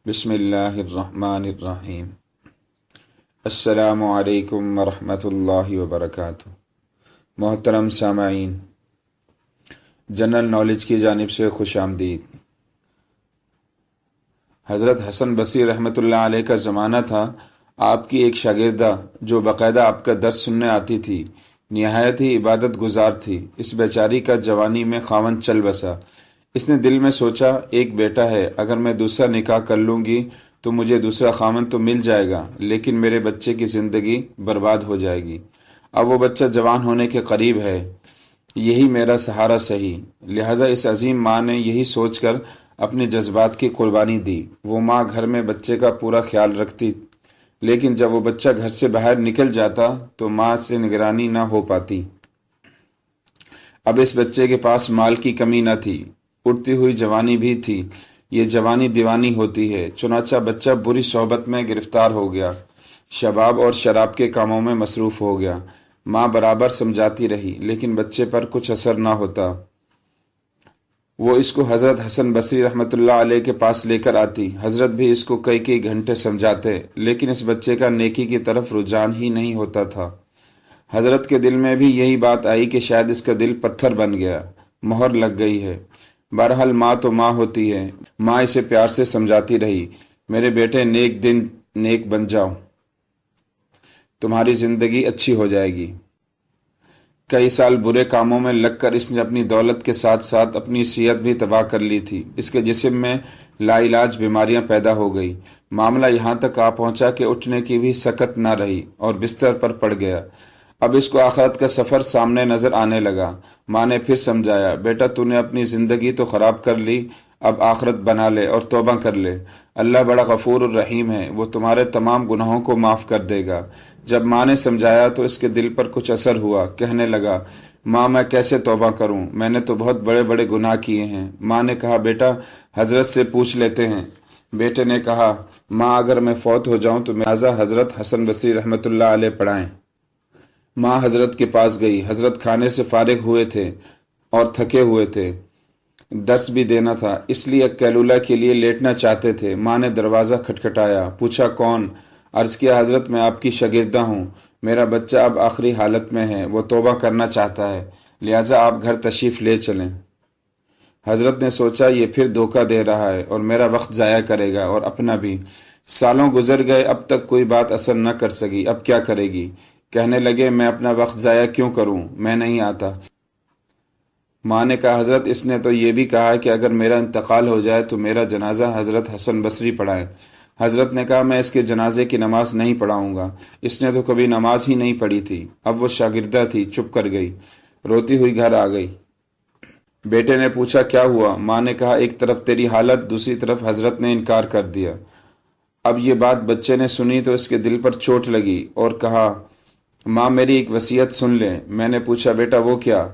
بسم اللہ الرحمن الرحیم۔ السلام علیکم ورحمۃ اللہ وبرکاتہ۔ محترم سامعین، جنرل نالج کی جانب سے خوش آمدید۔ حضرت حسن بصری رحمۃ اللہ علیہ کا زمانہ تھا۔ آپ کی ایک شاگردہ جو باقاعدہ آپ کا درس سننے آتی تھی، نہایت ہی عبادت گزار تھی۔ اس بیچاری کا جوانی میں خاوند چل بسا۔ اس نے دل میں سوچا، ایک بیٹا ہے، اگر میں دوسرا نکاح کر لوں گی تو مجھے دوسرا خاوند تو مل جائے گا، لیکن میرے بچے کی زندگی برباد ہو جائے گی۔ اب وہ بچہ جوان ہونے کے قریب ہے، یہی میرا سہارا صحیح۔ لہٰذا اس عظیم ماں نے یہی سوچ کر اپنے جذبات کی قربانی دی۔ وہ ماں گھر میں بچے کا پورا خیال رکھتی، لیکن جب وہ بچہ گھر سے باہر نکل جاتا تو ماں سے نگرانی نہ ہو پاتی۔ اب اس بچے کے پاس مال کی کمی نہ تھی، اٹھتی ہوئی جوانی بھی تھی۔ یہ جوانی دیوانی ہوتی ہے، چنانچہ بچہ بری صحبت میں گرفتار ہو گیا، شباب اور شراب کے کاموں میں مصروف ہو گیا۔ ماں برابر سمجھاتی رہی، لیکن بچے پر کچھ اثر نہ ہوتا۔ وہ اس کو حضرت حسن بصری رحمۃ اللہ علیہ کے پاس لے کر آتی۔ حضرت بھی اس کو کئی گھنٹے سمجھاتے، لیکن اس بچے کا نیکی کی طرف رجحان ہی نہیں ہوتا تھا۔ حضرت کے دل میں بھی یہی بات آئی کہ شاید اس کا دل پتھر بن گیا، مہر لگ گئی ہے۔ بہرحال ماں تو ماں ہوتی ہے۔ ماں اسے پیار سے سمجھاتی رہی، میرے بیٹے نیک دن نیک بن جاؤ، تمہاری زندگی اچھی ہو جائے گی۔ کئی سال برے کاموں میں لگ کر اس نے اپنی دولت کے ساتھ ساتھ اپنی صحت بھی تباہ کر لی تھی۔ اس کے جسم میں لا علاج بیماریاں پیدا ہو گئی۔ معاملہ یہاں تک آ پہنچا کہ اٹھنے کی بھی سکت نہ رہی اور بستر پر پڑ گیا۔ اب اس کو آخرت کا سفر سامنے نظر آنے لگا۔ ماں نے پھر سمجھایا، بیٹا تو نے اپنی زندگی تو خراب کر لی، اب آخرت بنا لے اور توبہ کر لے۔ اللہ بڑا غفور الرحیم ہے، وہ تمہارے تمام گناہوں کو معاف کر دے گا۔ جب ماں نے سمجھایا تو اس کے دل پر کچھ اثر ہوا۔ کہنے لگا، ماں میں کیسے توبہ کروں، میں نے تو بہت بڑے بڑے گناہ کیے ہیں۔ ماں نے کہا، بیٹا حضرت سے پوچھ لیتے ہیں۔ بیٹے نے کہا، ماں اگر میں فوت ہو جاؤں تو میرا حضرت حسن بصری رحمۃ اللہ علیہ پڑھائیں۔ ماں حضرت کے پاس گئی۔ حضرت کھانے سے فارغ ہوئے تھے اور تھکے ہوئے تھے، درس بھی دینا تھا، اس لیے قیلولہ کے لیے لیٹنا چاہتے تھے۔ ماں نے دروازہ کھٹکھٹایا، پوچھا کون؟ عرض کیا، حضرت میں آپ کی شاگردہ ہوں، میرا بچہ اب آخری حالت میں ہے، وہ توبہ کرنا چاہتا ہے، لہٰذا آپ گھر تشریف لے چلیں۔ حضرت نے سوچا، یہ پھر دھوکہ دے رہا ہے اور میرا وقت ضائع کرے گا اور اپنا بھی۔ سالوں گزر گئے، اب تک کوئی بات اثر نہ کر سکی، اب کیا کرے گی؟ کہنے لگے، میں اپنا وقت ضائع کیوں کروں، میں نہیں آتا۔ ماں نے کہا، حضرت اس نے تو یہ بھی کہا کہ اگر میرا انتقال ہو جائے تو میرا جنازہ حضرت حسن بصری پڑھائیں۔ حضرت نے کہا، میں اس کے جنازے کی نماز نہیں پڑھاؤں گا، اس نے تو کبھی نماز ہی نہیں پڑھی تھی۔ اب وہ شاگردہ تھی، چپ کر گئی، روتی ہوئی گھر آ گئی۔ بیٹے نے پوچھا، کیا ہوا؟ ماں نے کہا، ایک طرف تیری حالت، دوسری طرف حضرت نے انکار کر دیا۔ اب یہ بات بچے نے سنی تو اس کے دل پر چوٹ لگی اور کہا، ماں میری ایک وصیت سن لیں۔ میں نے پوچھا، بیٹا وہ کیا؟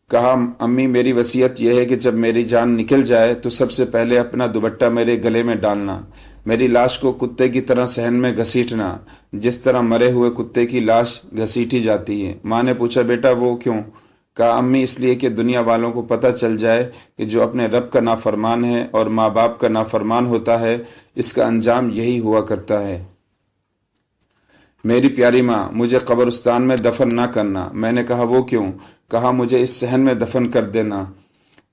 کہا، امی میری وصیت یہ ہے کہ جب میری جان نکل جائے تو سب سے پہلے اپنا دوپٹہ میرے گلے میں ڈالنا، میری لاش کو کتے کی طرح صحن میں گھسیٹنا، جس طرح مرے ہوئے کتے کی لاش گھسیٹی جاتی ہے۔ ماں نے پوچھا، بیٹا وہ کیوں؟ کہا، امی اس لیے کہ دنیا والوں کو پتہ چل جائے کہ جو اپنے رب کا نافرمان ہے اور ماں باپ کا نافرمان ہوتا ہے، اس کا انجام یہی ہوا کرتا ہے۔ میری پیاری ماں، مجھے قبرستان میں دفن نہ کرنا۔ میں نے کہا، وہ کیوں؟ کہا، مجھے اس صحن میں دفن کر دینا،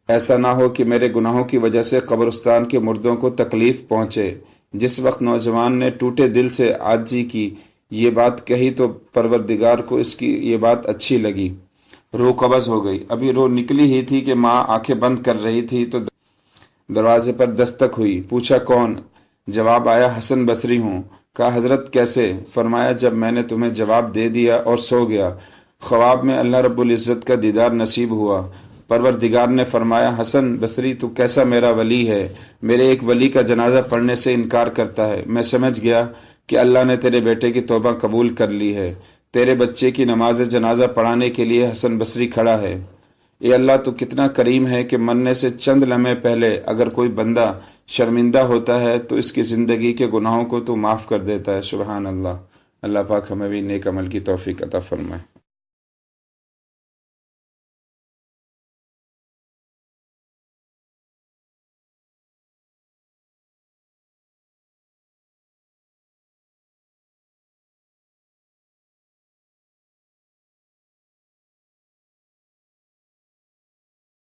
ایسا نہ ہو کہ میرے گناہوں کی وجہ سے قبرستان کے مردوں کو تکلیف پہنچے۔ جس وقت نوجوان نے ٹوٹے دل سے عاجزی کی یہ بات کہی تو پروردگار کو اس کی یہ بات اچھی لگی، روح قبض ہو گئی۔ ابھی روح نکلی ہی تھی کہ ماں آنکھیں بند کر رہی تھی تو دروازے پر دستک ہوئی۔ پوچھا، کون؟ جواب آیا، حسن بصری ہوں۔ کہا، حضرت کیسے؟ فرمایا، جب میں نے تمہیں جواب دے دیا اور سو گیا، خواب میں اللہ رب العزت کا دیدار نصیب ہوا۔ پروردگار نے فرمایا، حسن بصری تو کیسا میرا ولی ہے، میرے ایک ولی کا جنازہ پڑھنے سے انکار کرتا ہے۔ میں سمجھ گیا کہ اللہ نے تیرے بیٹے کی توبہ قبول کر لی ہے، تیرے بچے کی نماز جنازہ پڑھانے کے لیے حسن بصری کھڑا ہے۔ اے اللہ تو کتنا کریم ہے کہ مرنے سے چند لمحے پہلے اگر کوئی بندہ شرمندہ ہوتا ہے تو اس کی زندگی کے گناہوں کو تو معاف کر دیتا ہے۔ سبحان اللہ۔ اللہ پاک ہمیں بھی نیک عمل کی توفیق عطا فرمائے۔